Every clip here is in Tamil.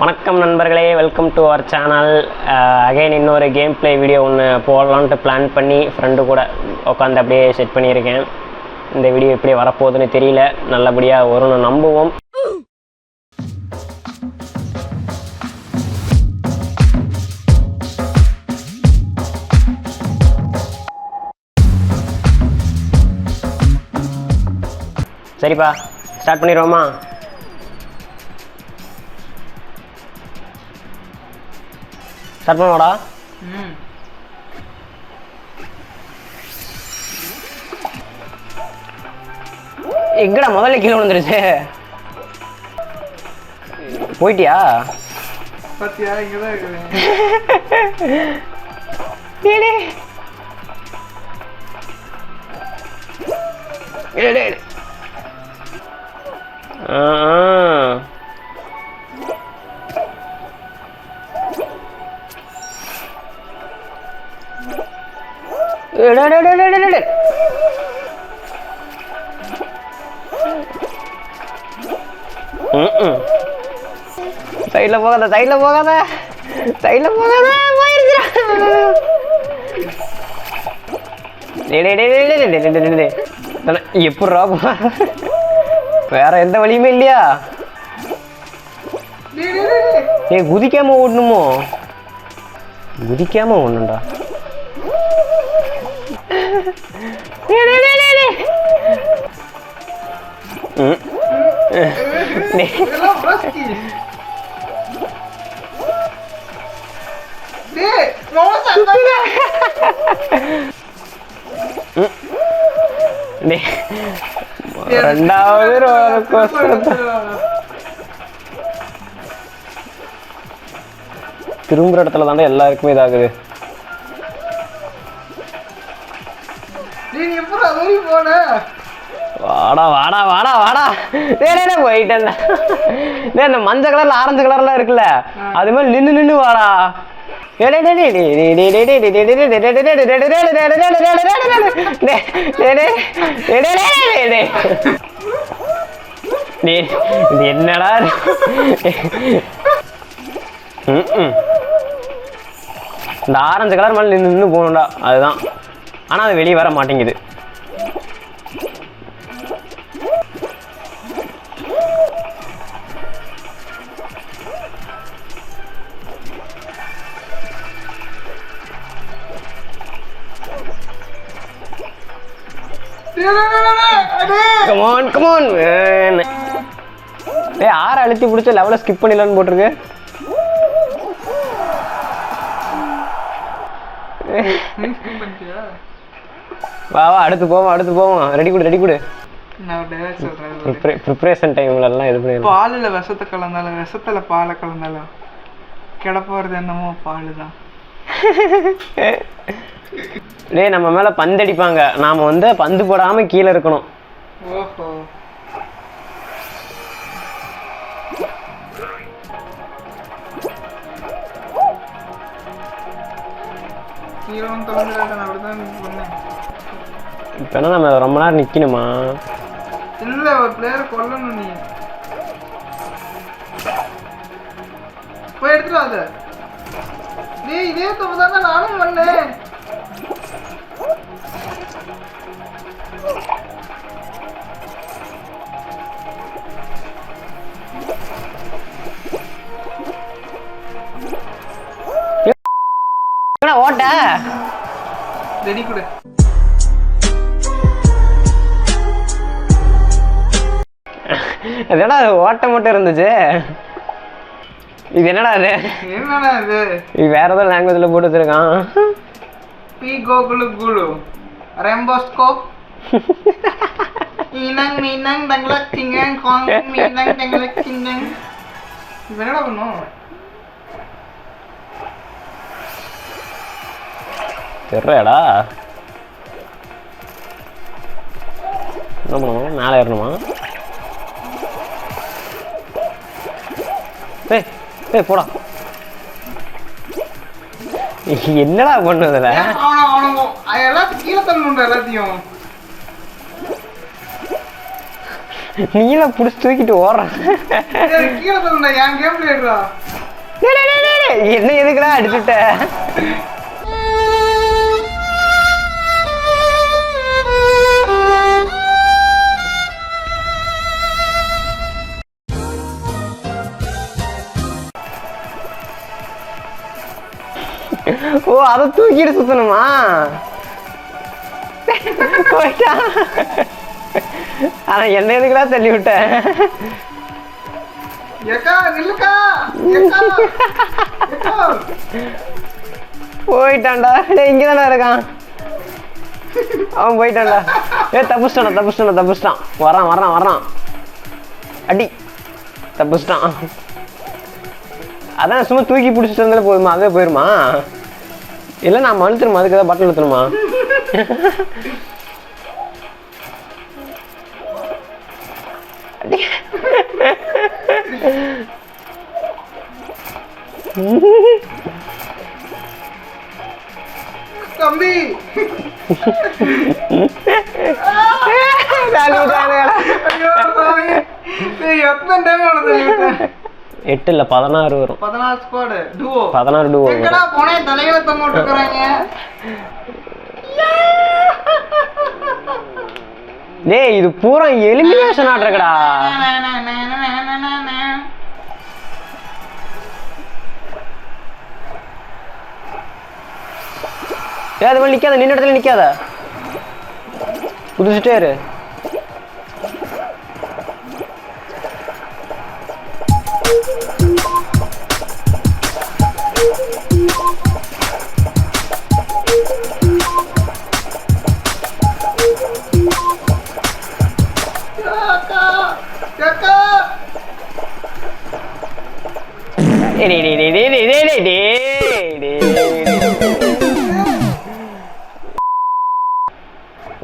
வணக்கம் நண்பர்களே, welcome to our channel. Again இன்னொரு கேம் பிளே வீடியோ ஒன்று போடலான்ட்டு பிளான் பண்ணி ஃப்ரெண்டு கூட உட்காந்து அப்படியே செட் பண்ணியிருக்கேன். இந்த வீடியோ எப்படி வரப்போகுதுன்னு தெரியல, நல்லபடியாக வரும்னு நம்புவோம். சரிப்பா, ஸ்டார்ட் பண்ணிடுவோமா? ஸ்டார்ட் பண்ணுவாடா. எங்கடா முதல்ல கீழே விழுந்துருச்சு? போயிட்டியா? பாத்தியா, இங்கதான் இருக்குது. சைட்ல போகாத, சைட்ல போகாத, சைட்ல போகாத, போயிருச்சுடா. எப்படா வேற எந்த வழியுமே இல்லையா? குதிக்காம ஓடணுமோ? குதிக்காம ஓடணும்டா. ரெண்டாவது திரும்புற இடத்துல தாண்டா எல்லாருக்குமே இதாகுது. வாடா வாடா வாடா வாடா. போயிட்டேன். இந்த மஞ்சள் கலர்ல ஆரஞ்சு கலர்ல இருக்குல்ல, அது மாதிரி நின்று நின்று வாடா. என்னடா இந்த ஆரஞ்சு கலர் மேல நின்று நின்று போகணும்டா, அதுதான். ஆனா அது வெளியே வர மாட்டேங்குது. Come on, come on. ஏய், 6 அழுத்தி பிடிச்ச லெவலை ஸ்கிப் பண்ணிடலான்னு போட்டிருக்கு. வா வா, அடுத்து போவோம், அடுத்து போவோம். ரெடி கொடு, ரெடி கொடு. ப்ரிப்பரேஷன் டைம்ல எல்லாம் இது பண்ணி பாலில் விஷத்தை கலந்தாலும் விஷத்துல பாலை கலந்தாலும் கிடப்போறது என்னமோ பால் தான். டேய், நம்ம மேல பந்து அடிப்பாங்க, நாம வந்து பந்து போடாம கீழே இருக்கணும். ஓஹோ, இப்ப என்ன நம்ம ரொம்ப நேரம் நிக்கணுமா? இல்ல, ஒரு பிளேயரை கொல்லணும். நீ போய் எடுத்துடாத. டேய், இதே தப்பு தானே நானும் பண்ணேன். ஓட்ட ரெடி கொடு. என்னடா ஓட்ட மட்டும் இருந்துச்சு? இது என்னடா இது? என்னடா இது? இது வேற ஏதோ லாங்குவேஜ்ல போட்டு வச்சிருக்கான். பி கோகுலு குலு ரெம்போஸ்கோப் மீனங் மீனங் டங்லக் டிங்கங் காங் மீனங் டங்லக் டிங்கங். இது என்னடா பண்ணும்? தெரியலடா. என்ன பண்ணுவோம்? மேலே ஏறணுமா? ஏய் ஏய், போடா. என்னடா பண்ணுதுல? எல்லாத்தையும் கீழே தள்ளணும்டா. எல்லாத்தையும் நீல புடிச்சு தூக்கிட்டு ஓடுறான். கீழே தள்ளுடா, என் கேம் பிளேயர்டா. என்ன எதுக்குடா அடிச்சுட்ட? ஓ அதை தூக்கிட்டு சுத்தணுமா? போயிட்டா. ஆனா என்ன எதுக்குடா தள்ளி விட்ட? போயிட்டான்டா. இங்கதானே இருக்கான் அவன். போயிட்டான்டா. தப்புச்சிட்டான். வரான். அடி தப்புச்சிட்டான். அதான் சும்மா தூக்கி பிடிச்சிட்டு இருந்தாலும் போதுமா? அதே போயிருமா? இல்லை நான் அழுத்தணுமா? அதுக்கு ஏதாவது பட்டன் அழுத்தணுமா? தம்பி எத்தனை டைம் ஆனது? 8 இல்ல 16 வரும். 16 ஸ்குவாட் டுவோ. 16 டுவோ. எங்கடா போனே தலையில தொங்க விட்டுக்கறாங்க. டேய் இது பூரா எலிமினேஷன் ஆட்றடா. ஏய் அது நிக்காத, நின்ன இடத்துல நிக்காத. குதிச்சிட்டே இரு.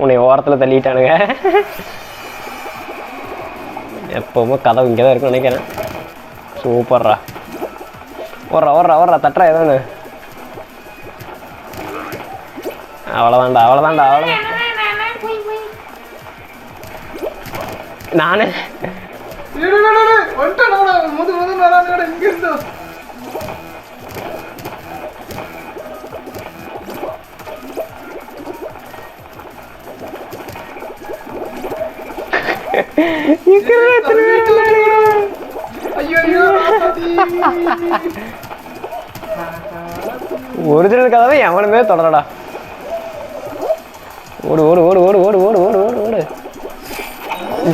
உன்னை ஓரத்தில் தள்ளிட்டானுங்க. எப்பவுமே கதவு இங்கே தான் இருக்குன்னு நினைக்கிறேன். சூப்பர்ரா. ஓடுறா தட்டுறா ஏதோன்னு. அவ்வளோதான்டா. நானே ஒரிஜினல் கதவை எவனுமே தொடரடா. ஓடு.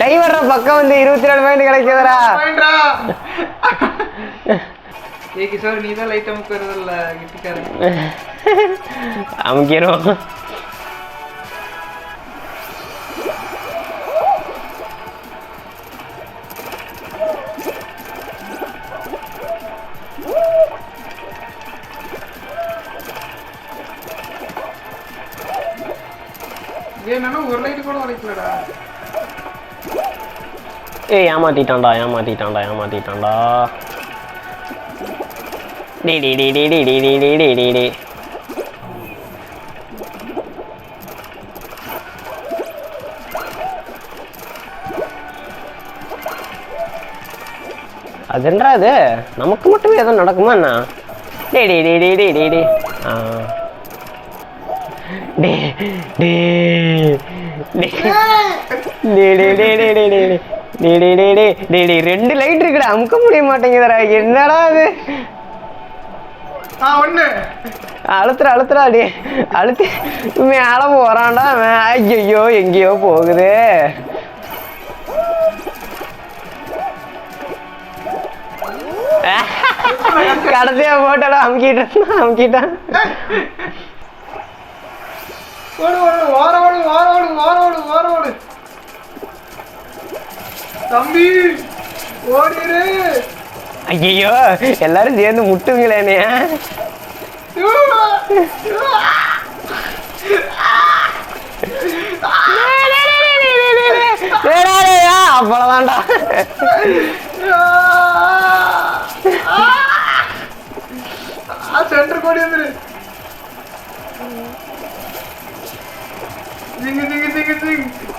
டைவர்ற பக்கம் வந்து 24 பாயிண்ட் கிடைக்குதுடா. நீ தான் லைட் அமுக்குறதில்ல கிட்டிக்காரன். அமுக்கிறோம். ஏன்னா ஒரு லைட் கூட உடைக்கலடா. ஏய் ஏமாத்திட்டான்டா. டே அது என்னடா இது? நமக்கு மட்டுமே எதுவும் நடக்குமா என்ன? ரெண்டு லைட் இருக்குடா, அமுக்க முடிய மாட்டேங்குதுடா. என்னடா அது? அழுத்துறா அடி அழுத்தி மேல போறான்டா. ஐயோ எங்கேயோ போகுது. கடைசியா போட்டடா அமுக்கிட்டான். தம்பி ஓடிரு. ஐயோ எல்லாரும் சேர்ந்து முட்டுங்களே. அவ்வளவுதான்டா. சென்டர் கோடி வந்துரு.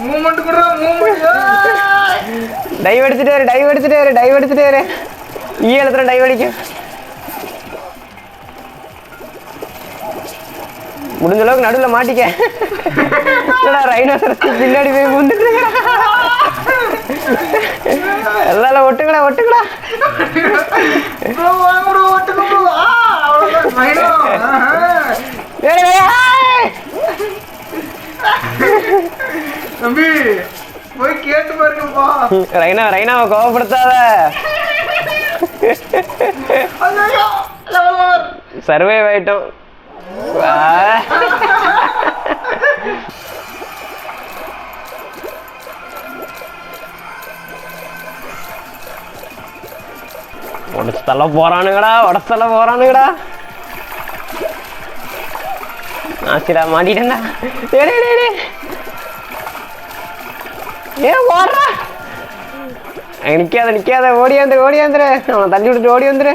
மூமெண்ட் கூட டைவ் எடுத்துட்டாரு. ஈ எழுத்துல டைவ் அடிக்கும். முடிஞ்ச அளவுக்கு நடுவில் மாட்டிக்க. ரைனோசரஸ் பின்னாடி போய் வந்துட்டு எல்லாம் ஒட்டுக்கடா ஒட்டுக்கடா. தம்பி போய் கேட்டு பாருங்கப்பா. ரைனாவை கோவப்படுத்தாத. சர்வைவ் ஆயிட்டோம். உடச்சல போறானுங்கடா. ஆசிடா மாட்டிட்டா. ஏன் ஓடுறா? நிக்காத ஓடியாந்துரு. அவனை தள்ளி விட்டுட்டு ஓடி வந்துரு.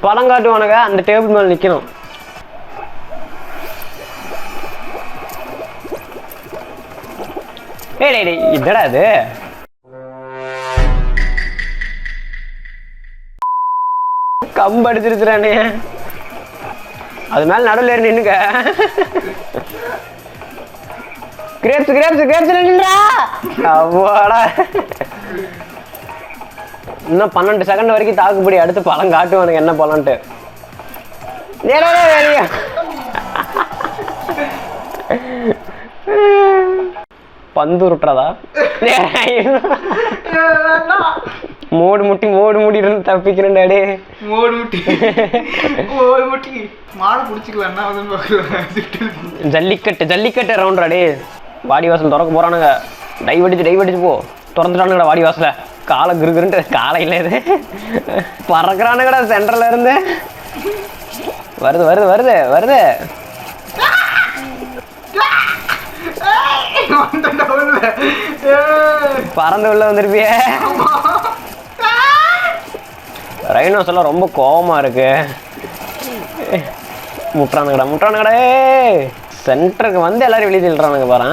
பழம் காட்டுவானுங்க, அந்த டேபிள் மேல நிக்கணும். டேய் இதடா இது? கம்பு அடிச்சிருச்சுறானே. அது மேல நடுவில் ஏறி நின்னுக்க. கிரேப்ஸ் நின்றா. அவ்வாடா. இன்னும் 12 செகண்ட் வரைக்கும் தாக்குப்படி. அடுத்து பழம் காட்டுவானுங்க என்ன பழம்ட்டு. வெளியா பந்து உருட்டுறதா? மோடு முட்டி இருந்து தப்பிக்கிறேன் டாடி. மோடு முட்டி மாடு பிடிச்சிக்கலாம். Jallikattu round daddy. வாடி வாசல் திறக்க போறானுங்க. டைவ் அடிச்சு போ. திறந்துட்டானுங்கடா வாடி வாசல. காலை கிருகிருன்ட்டு காலை இல்லை இது. பறக்குறானுங்கடா சென்டர்ல இருந்து. வருது. பறந்து உள்ள வந்துருப்பிய. ரைனோஸ் எல்லாம் ரொம்ப கோவமா இருக்கு. முட்டுறானுங்கடா. சென்டருக்கு வந்து எல்லாரும் வெளியே தள்ளுறானுங்க பாரு.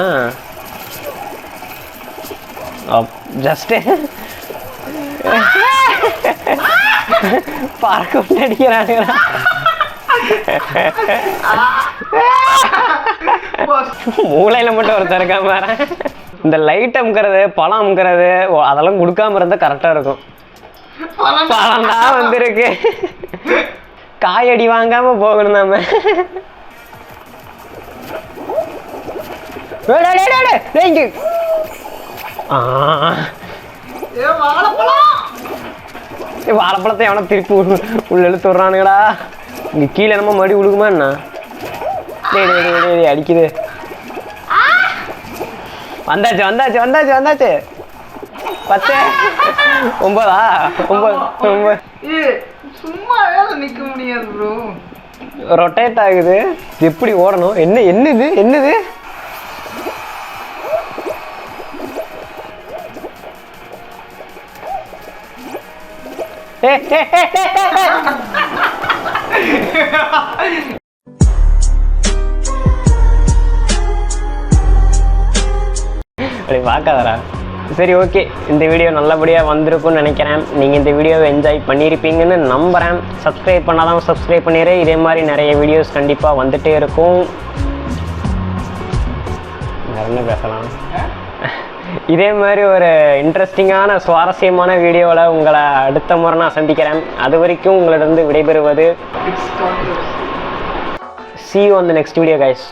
ஜஸ்ட் பறக்க அடிக்கிறானுங்கடா. மூளையில மட்டும் ஒருத்தர் இருக்கா பாரு. இந்த லைட் அமுக்கிறது, பழம் அமுக்கிறது அதெல்லாம் கொடுக்காம இருந்தா கரெக்டா இருக்கும். பழம் தான் வந்திருக்கு. காயடி வாங்காம போகணும் நாம. வாழைப்பழத்தை எவனா திருப்பி உள்ள இழுத்து விடுறானுங்கடா. இங்க கீழே என்னமோ மடி உழுகுமா என்ன? அடிக்குது. வந்தாச்சு 10 9 சும்மா நிக்க முடியாது ப்ரோ. ரொட்டேட் ஆகுது. எப்படி ஓடணும்? என்னது? அப்படி பார்க்காதரா. சரி, ஓகே. இந்த வீடியோ நல்லபடியாக வந்திருக்கும்னு நினைக்கிறேன். நீங்கள் இந்த வீடியோவை என்ஜாய் பண்ணியிருப்பீங்கன்னு நம்புகிறேன். சப்ஸ்கிரைப் பண்ணாதான் சப்ஸ்கிரைப் பண்ணிடுறேன். இதே மாதிரி நிறைய வீடியோஸ் கண்டிப்பாக வந்துகிட்டே இருக்கும். வேறு என்ன பேசலாம்? இதே மாதிரி ஒரு இன்ட்ரெஸ்டிங்கான சுவாரஸ்யமான வீடியோவில் உங்களை அடுத்த முறை நான் சந்திக்கிறேன். அது வரைக்கும் உங்களிடம் விடைபெறுவது. See you on the next video, guys.